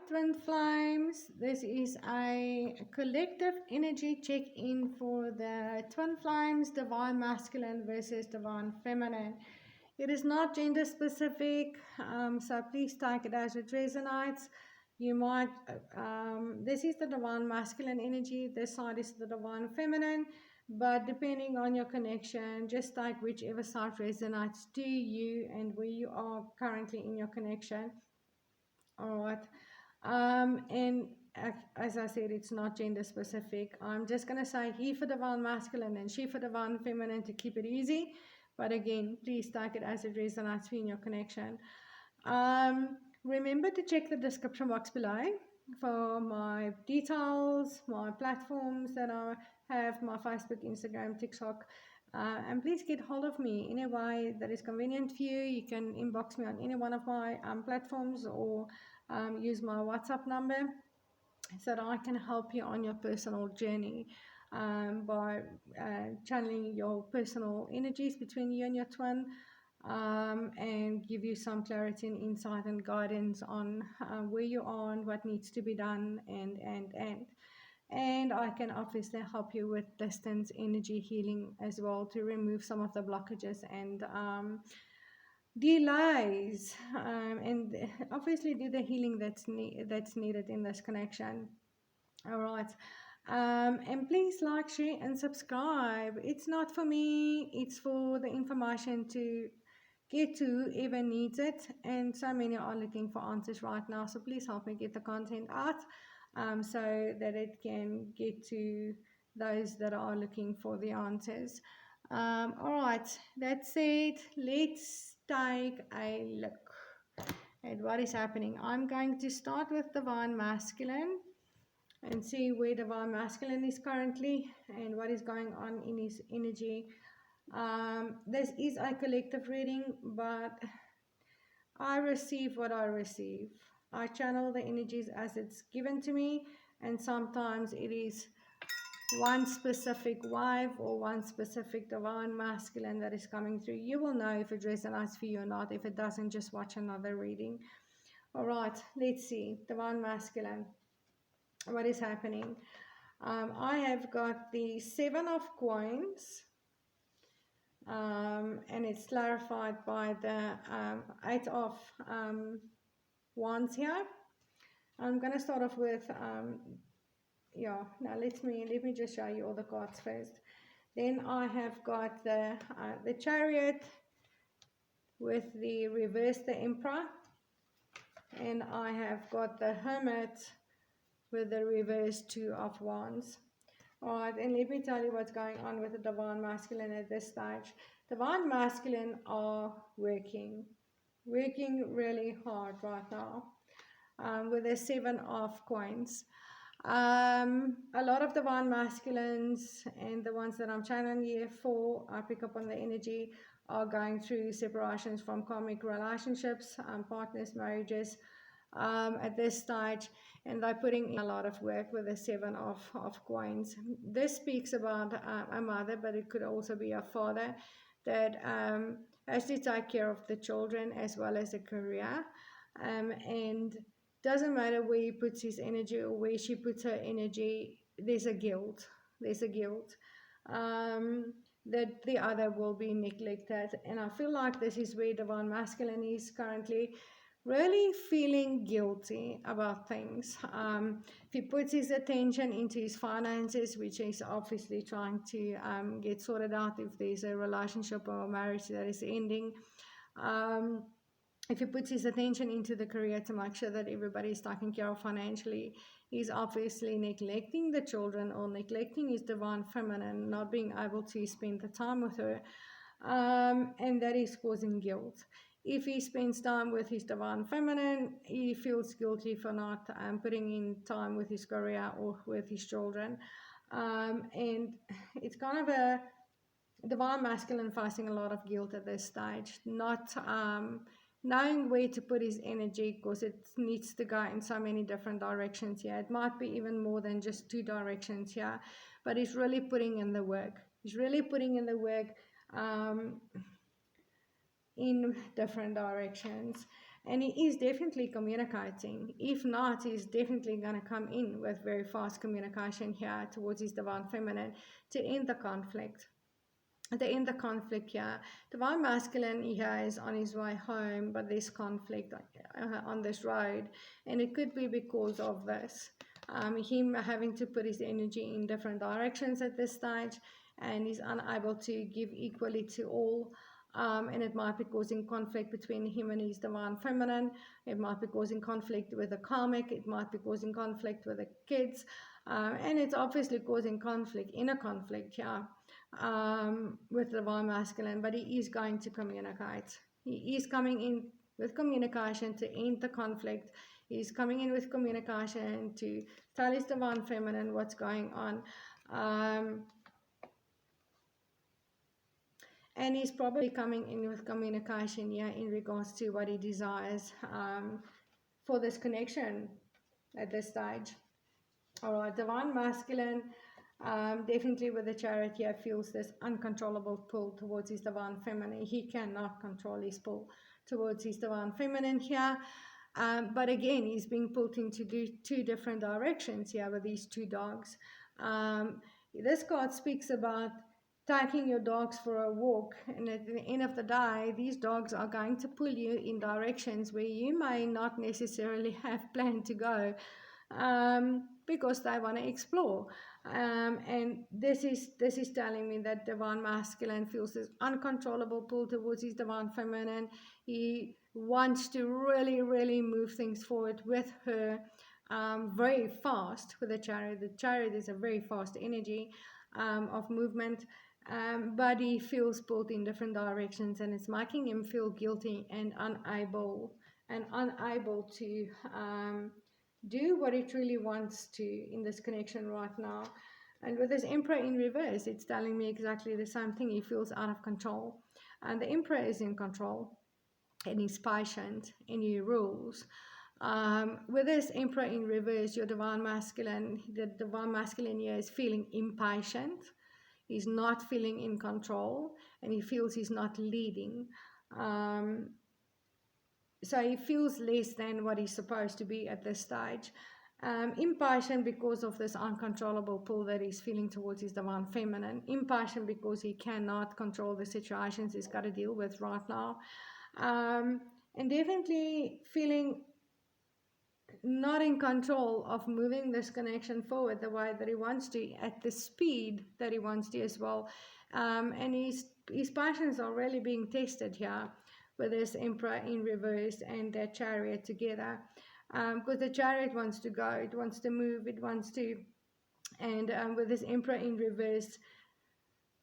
twin flames, this is a collective energy check-in for the twin flames, divine masculine versus divine feminine. It is not gender specific, so please take it as it resonates. You might, this is the divine masculine energy, this side is the divine feminine, but depending on your connection, just take whichever side resonates to you and where you are currently in your connection. All right. And as I said, it's not gender specific. I'm just going to say he for divine masculine and she for divine feminine to keep it easy. But again, please take it as it resonates in your connection. Remember to check the description box below for my details, my platforms that I have, my Facebook, Instagram, TikTok. And please get hold of me in a way that is convenient for you. You can inbox me on any one of my platforms or use my WhatsApp number so that I can help you on your personal journey by channeling your personal energies between you and your twin, and give you some clarity and insight and guidance on where you are and what needs to be done, and I can obviously help you with distance energy healing as well to remove some of the blockages and delays, and obviously do the healing that's needed in this connection. All right. And please like, share, and subscribe. It's not for me, it's for the information to get to whoever needs it. And so many are looking for answers right now. So please help me get the content out so that it can get to those that are looking for the answers. All right. That said, let's take a look at what is happening. I'm going to start with divine masculine and see where divine masculine is currently and what is going on in his energy. This is a collective reading, but I receive what I receive. I channel the energies as it's given to me, and sometimes it is one specific wife or one specific divine masculine that is coming through. You will know if it resonates for you or not. If it doesn't, just watch another reading. All right, let's see. Divine masculine. What is happening? I have got the 7 of coins, and it's clarified by the 8 of wands here. I'm going to start off with, now let me just show you all the cards first. Then I have got the chariot with the reverse, the emperor, and I have got the hermit with the reverse 2 of wands. All right, and let me tell you what's going on with the divine masculine at this stage. Divine masculine are working really hard right now with the 7 of coins. A lot of divine masculines and the ones that I'm channeling here for, I pick up on the energy, are going through separations from karmic relationships, partners, marriages at this stage, and they're putting in a lot of work with the 7 of coins. This speaks about a mother, but it could also be a father that has to take care of the children as well as a career, and doesn't matter where he puts his energy or where she puts her energy, there's a guilt that the other will be neglected. And I feel like this is where divine masculine is currently, really feeling guilty about things. If he puts his attention into his finances, which he's obviously trying to get sorted out if there's a relationship or a marriage that is ending, if he puts his attention into the career to make sure that everybody is taken care of financially, he's obviously neglecting the children or neglecting his divine feminine, not being able to spend the time with her, and that is causing guilt. If he spends time with his divine feminine, he feels guilty for not putting in time with his career or with his children. And it's kind of a divine masculine facing a lot of guilt at this stage, not knowing where to put his energy because it needs to go in so many different directions here. It might be even more than just 2 directions here, but he's really putting in the work. He's really putting in the work in different directions. And he is definitely communicating. If not, he's definitely going to come in with very fast communication here towards his divine feminine to end the conflict. At the end of the conflict here, divine masculine here is on his way home, but there's conflict on this road, and it could be because of this. Him having to put his energy in different directions at this stage, and he's unable to give equally to all. And it might be causing conflict between him and his divine feminine. It might be causing conflict with the karmic. It might be causing conflict with the kids. And it's obviously causing conflict, inner conflict, yeah, with the divine masculine, but he is going to communicate. He is coming in with communication to end the conflict. He's coming in with communication to tell his divine feminine what's going on. And he's probably coming in with communication, yeah, in regards to what he desires for this connection at this stage. All right, divine masculine, definitely with the Chariot here, feels this uncontrollable pull towards his divine feminine. He cannot control his pull towards his divine feminine here. But again, he's being pulled into two different directions here with these two dogs. This card speaks about taking your dogs for a walk, and at the end of the day, these dogs are going to pull you in directions where you may not necessarily have planned to go, because they want to explore. And this is telling me that divine masculine feels this uncontrollable pull towards his divine feminine. He wants to really, really move things forward with her, very fast with the Chariot. The Chariot is a very fast energy of movement. But he feels pulled in different directions, and it's making him feel guilty and unable to do what he truly wants to in this connection right now. And with this Emperor in reverse, it's telling me exactly the same thing. He feels out of control, and the Emperor is in control, and he's patient, and he rules. With this Emperor in reverse, your divine masculine, the divine masculine here is feeling impatient. He's not feeling in control, and he feels he's not leading. So he feels less than what he's supposed to be at this stage. Impatient because of this uncontrollable pull that he's feeling towards his divine feminine. Impatient because he cannot control the situations he's got to deal with right now. And definitely feeling not in control of moving this connection forward the way that he wants to, at the speed that he wants to as well. And his passions are really being tested here with this Emperor in reverse and that Chariot together. Because the Chariot wants to go, it wants to move, it wants to, and with this Emperor in reverse,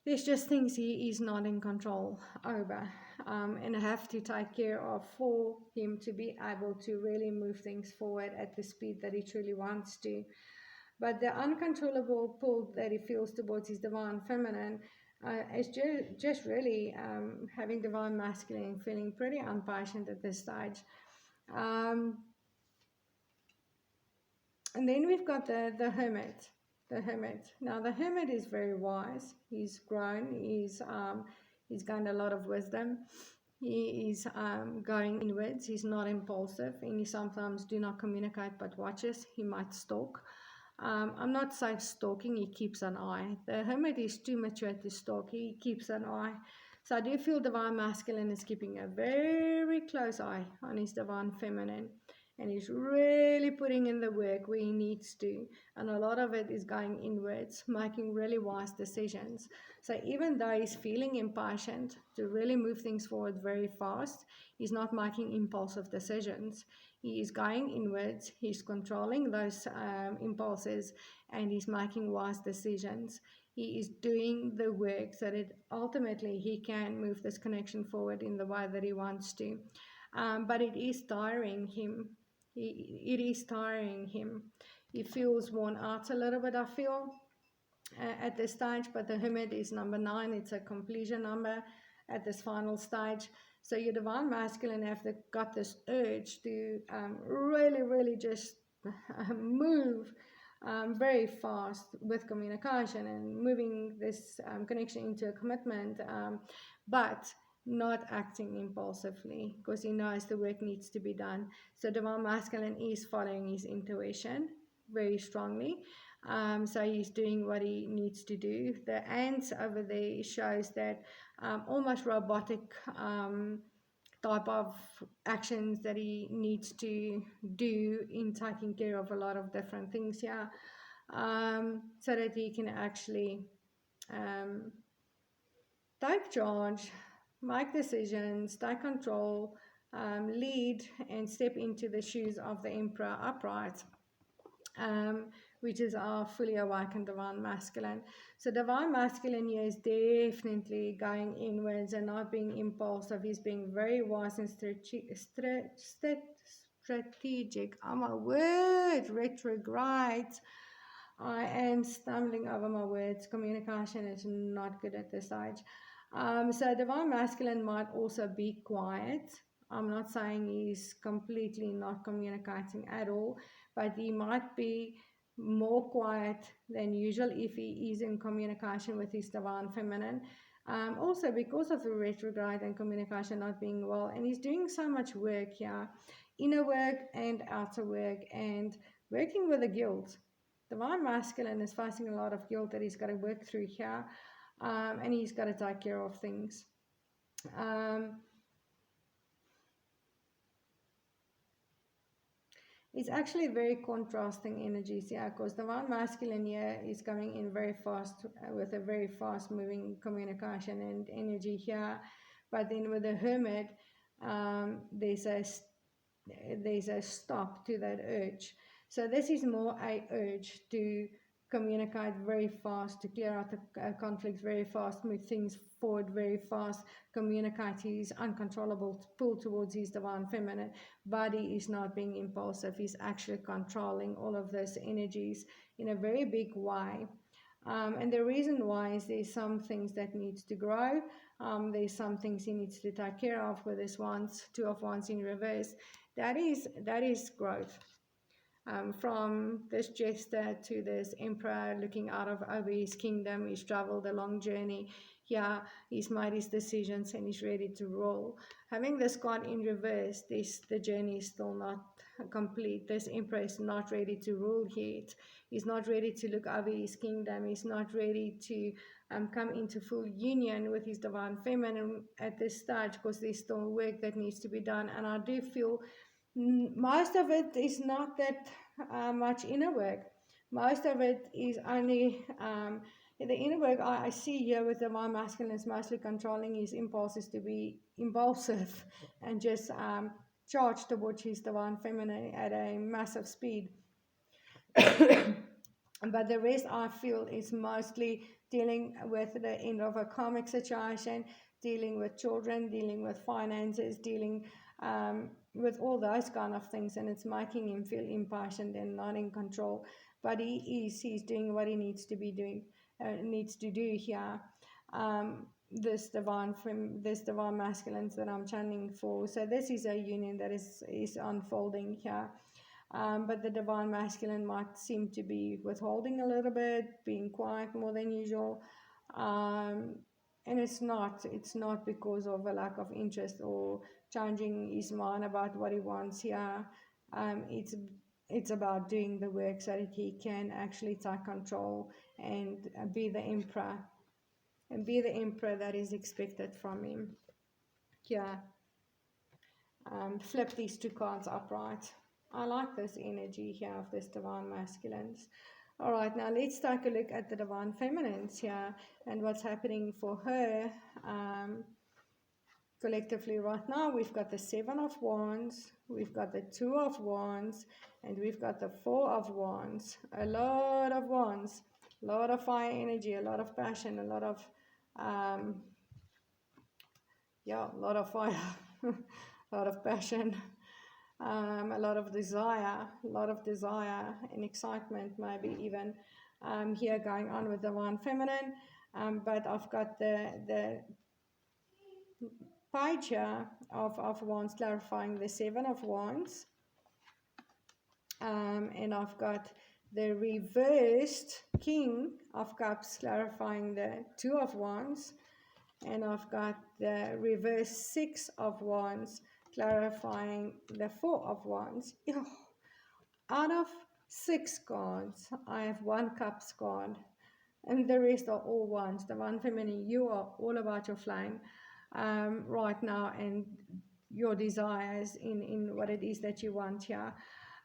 there's just things he is not in control over, and have to take care of for him to be able to really move things forward at the speed that he truly wants to. But the uncontrollable pull that he feels towards his divine feminine is just really having divine masculine feeling pretty impatient at this stage. And then we've got the Hermit. The Hermit. Now the Hermit is very wise. He's grown. He's gained a lot of wisdom. He is going inwards. He's not impulsive, and he sometimes do not communicate but watches. He might stalk. I'm not saying stalking. He keeps an eye. The Hermit is too mature to stalk. He keeps an eye. So I do feel divine masculine is keeping a very close eye on his divine feminine. And he's really putting in the work where he needs to. And a lot of it is going inwards, making really wise decisions. So even though he's feeling impatient to really move things forward very fast, he's not making impulsive decisions. He is going inwards, he's controlling those impulses, and he's making wise decisions. He is doing the work so that ultimately he can move this connection forward in the way that he wants to. But it is tiring him. It is tiring him. He feels worn out a little bit, I feel, at this stage. But the Hermit is number 9. It's a completion number at this final stage. So your divine masculine have got this urge to really, really just move very fast with communication and moving this connection into a commitment. But not acting impulsively because he knows the work needs to be done. So divine masculine is following his intuition very strongly. So he's doing what he needs to do. The ants over there shows that almost robotic type of actions that he needs to do in taking care of a lot of different things, yeah, so that he can actually um, take charge, make decisions, take control, lead, and step into the shoes of the Emperor upright, which is our fully awakened divine masculine. So divine masculine here is definitely going inwards and not being impulsive. He's being very wise and strategic. Oh my word, retrograde. I am stumbling over my words. Communication is not good at this stage. So divine masculine might also be quiet. I'm not saying he's completely not communicating at all, but he might be more quiet than usual if he is in communication with his divine feminine. Also because of the retrograde and communication not being well, and he's doing so much work here, inner work and outer work, and working with the guilt. Divine masculine is facing a lot of guilt that he's got to work through here, and he's got to take care of things. It's actually very contrasting energies, yeah, because divine masculine here is coming in very fast with a very fast moving communication and energy here, but then with the hermit, there's a stop to that urge. So this is more a urge to communicate very fast, to clear out the conflicts very fast, move things forward very fast, communicate his uncontrollable pull towards his divine feminine. But he is not being impulsive. He's actually controlling all of those energies in a very big way. And the reason why is there's some things that needs to grow. There's some things he needs to take care of with this two of wands in reverse. That is growth. From this jester to this emperor looking out of over his kingdom, he's traveled a long journey. Yeah, he's made his decisions and he's ready to roll. Having this card in reverse, the journey is still not complete. This emperor is not ready to rule yet. He's not ready to look over his kingdom. He's not ready to come into full union with his divine feminine at this stage, because there's still work that needs to be done. And I do feel most of it is not that much inner work. Most of it is only the inner work I see here with the divine masculine is mostly controlling his impulses to be impulsive and just charge towards his divine feminine at a massive speed. But the rest I feel is mostly dealing with the end of a karmic situation, dealing with children, dealing with finances, dealing with all those kind of things, and it's making him feel impassioned and not in control. But he's doing what he needs to be doing, needs to do here. This divine masculines that I'm channeling for. So this is a union that is unfolding here. But the divine masculine might seem to be withholding a little bit, being quiet more than usual. And it's not because of a lack of interest or changing his mind about what he wants here. It's about doing the work so that he can actually take control and be the emperor that is expected from him. Yeah. Flip these two cards upright. I like this energy here of this divine masculines. All right, now let's take a look at the divine feminines here and what's happening for her collectively right now. We've got the Seven of Wands, we've got the Two of Wands, and we've got the Four of Wands. A lot of wands, a lot of fire energy, a lot of passion, a lot of a lot of fire, a lot of passion. A lot of desire and excitement, maybe even here going on with the divine feminine. But I've got the page here of wands clarifying the Seven of Wands, and I've got the reversed King of Cups clarifying the Two of Wands, and I've got the reverse 6 of Wands, clarifying the 4 of Wands. Out of 6 cards, I have 1 Cups card, and the rest are all Wands. Divine Feminine, you are all about your flame right now, and your desires in what it is that you want here.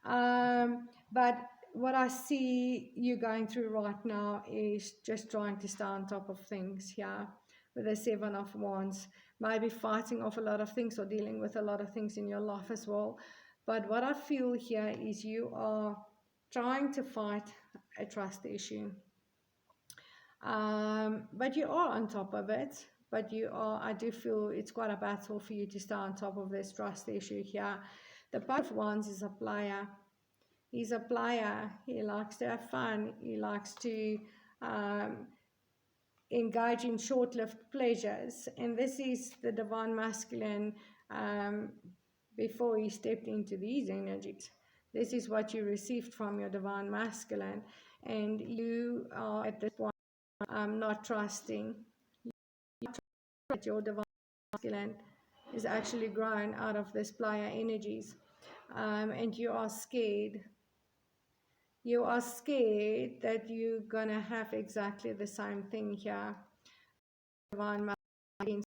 But what I see you going through right now is just trying to stay on top of things here with the 7 of Wands. Maybe fighting off a lot of things or dealing with a lot of things in your life as well. But what I feel here is you are trying to fight a trust issue. But you are on top of it. But I do feel it's quite a battle for you to stay on top of this trust issue here. The Page of Wands is a player. He's a player. He likes to have fun. He likes to engage in short-lived pleasures. And this is the Divine Masculine before he stepped into these energies. This is what you received from your Divine Masculine. And you are at this point not trusting that your Divine Masculine is actually grown out of this player energies. And you are scared. You are scared that you're going to have exactly the same thing here. Divine Masculine.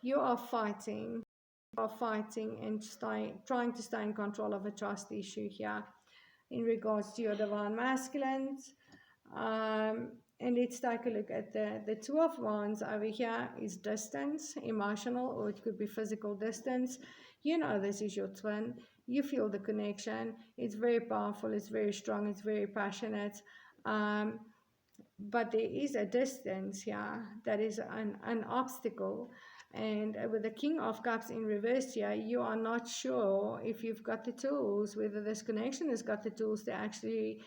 You are fighting. You are fighting and trying to stay in control of a trust issue here in regards to your Divine Masculines. And let's take a look at the 2 of Wands over here is distance, emotional, or it could be physical distance. You know this is your twin. You feel the connection. It's very powerful. It's very strong. It's very passionate. But there is a distance here that is an obstacle. And with the King of Cups in reverse here, you are not sure if you've got the tools, whether this connection has got the tools to actually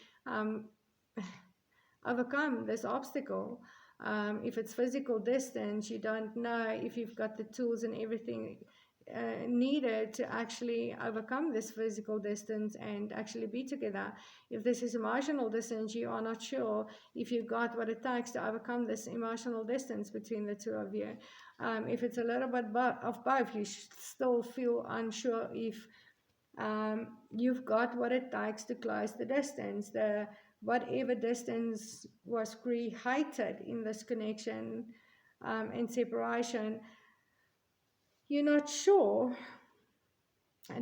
overcome this obstacle. If it's physical distance, you don't know if you've got the tools and everything needed to actually overcome this physical distance and actually be together. If this is emotional distance, you are not sure if you've got what it takes to overcome this emotional distance between the two of you. If it's a little bit of both, you still feel unsure if you've got what it takes to close the distance. Whatever distance was created in this connection and separation, you're not sure,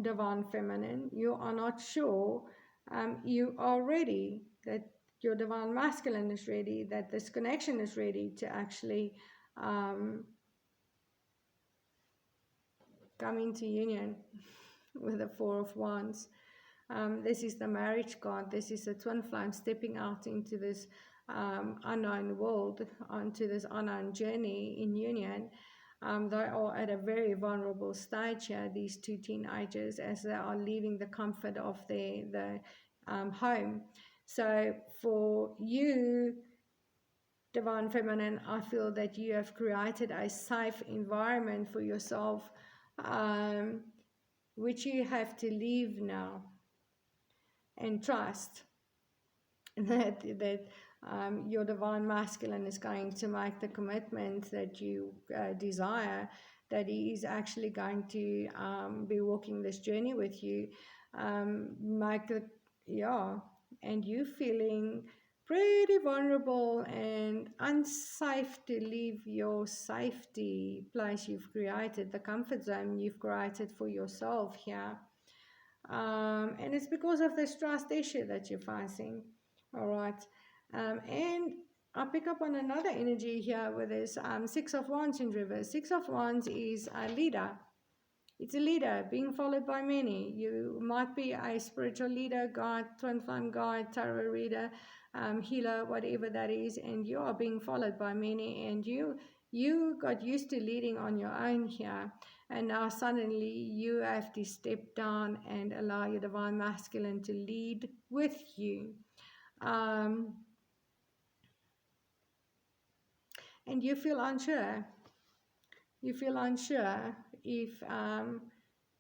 Divine Feminine, you are not sure you are ready, that your Divine Masculine is ready, that this connection is ready to actually come into union with the 4 of Wands. This is the marriage card. This is a twin flame stepping out into this unknown world, onto this unknown journey in union. They are at a very vulnerable stage here, these 2 teenagers, as they are leaving the comfort of their home. So for you, Divine Feminine, I feel that you have created a safe environment for yourself, which you have to leave now, and trust that your Divine Masculine is going to make the commitment that you desire, that he is actually going to be walking this journey with you, and you feeling pretty vulnerable and unsafe to leave your safety place you've created, the comfort zone you've created for yourself here. And it's because of this trust issue that you're facing. All right. And I pick up on another energy here with this 6 of Wands in reverse. 6 of Wands is a leader. It's a leader being followed by many. You might be a spiritual leader, guide, twin flame guide, tarot reader, healer, whatever that is, and you are being followed by many, and you got used to leading on your own here, and now suddenly you have to step down and allow your Divine Masculine to lead with you. And you feel unsure. You feel unsure if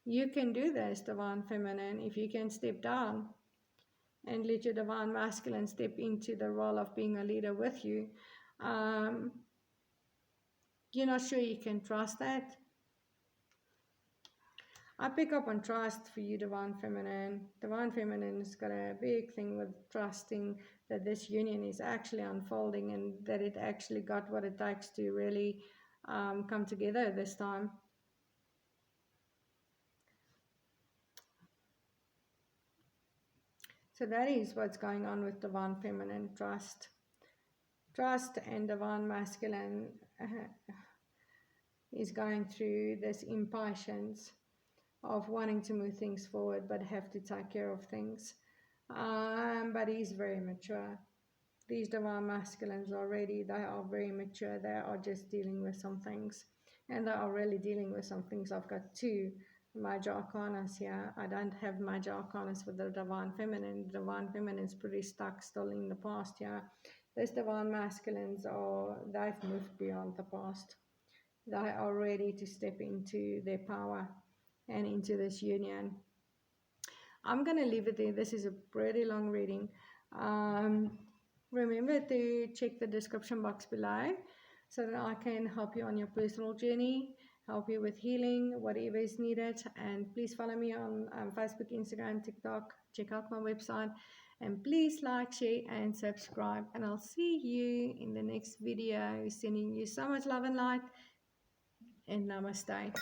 you can do this, Divine Feminine, if you can step down and let your Divine Masculine step into the role of being a leader with you. you're not sure you can trust that. I pick up on trust for you, Divine Feminine. Divine Feminine has got a big thing with trusting that this union is actually unfolding and that it actually got what it takes to really come together this time. So that is what's going on with Divine Feminine trust. Trust and Divine Masculine is going through this impatience of wanting to move things forward but have to take care of things. But he's very mature. These Divine Masculines already, they are very mature. They are just dealing with some things. And they are really dealing with some things. I've got two Major Arcanas here. I don't have Major Arcanas with the Divine Feminine. The Divine Feminine is pretty stuck still in the past here. These Divine Masculines they've moved beyond the past. They are ready to step into their power and into this union. I'm going to leave it there. This is a pretty long reading. Remember to check the description box below so that I can help you on your personal journey, help you with healing, whatever is needed. And please follow me on Facebook, Instagram, TikTok. Check out my website. And please like, share, and subscribe. And I'll see you in the next video. Sending you so much love and light. And namaste.